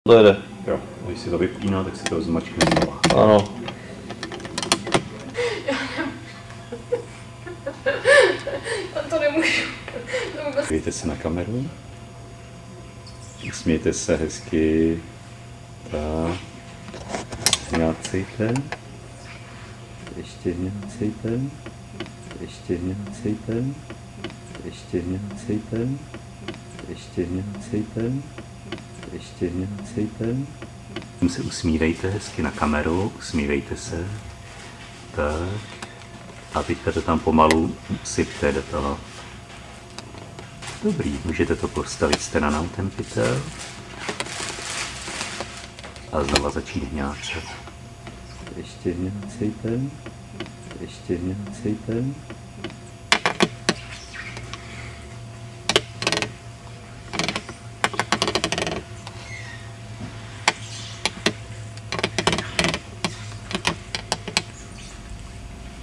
To jede. Jo, když si to vypíná, tak si to zmačkne znova. Ano. To nemůžu. Dívejte se na kameru. Usmějte se hezky. Tak. Hňácejte. Ještě hňácejte. Ještě hňácejte. Ještě hňácejte. Ještě hňácejte. Ještě hňácejte. Se usmívejte hezky na kameru, usmívejte se. Tak. A teďka to tam pomalu sypte do toho. Dobrý, můžete to postavit stranou ten pytel. A znova začít hňácet. Ještě hňácejte. Ještě hňácejte.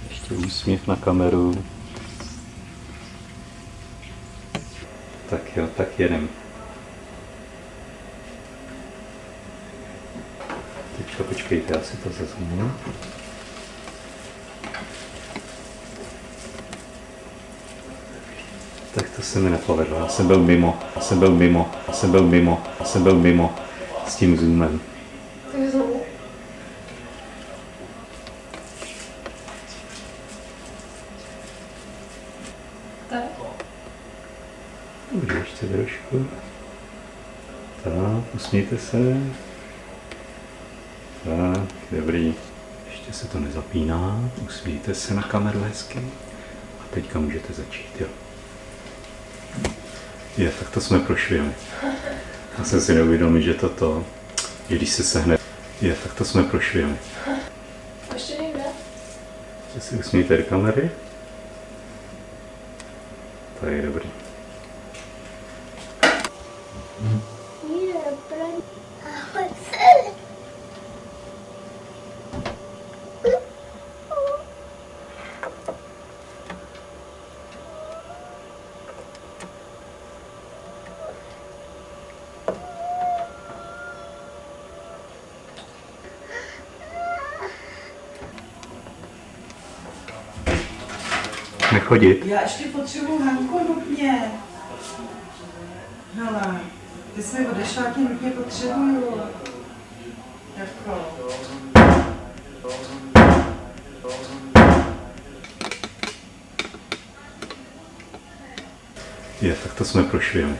Ještě úsměv na kameru. Tak jo, tak jedem. Teďka počkejte, já si to zazvonu. Tak to se mi nepovedlo, já jsem byl mimo s tím zoomem. Tak znovu. Tak. Dobrý, ještě trošku. Tak, usmějte se. Tak, dobrý. Ještě se to nezapíná. Usmějte se na kameru hezky. A teďka můžete začít, jo. Je, tak to jsme prošvihli. Já jsem si neuvědomil, že že když se sehne. Je, tak to jsme prošvihli. Ještě někde? Ještě si usmějte do kamery. To je dobrý. Nechodit. Já ještě potřebuji Hanku nutně. Hele, ty jsi mi odešla, tě nutně potřebuju. Jako. Je, tak to jsme prošvihli.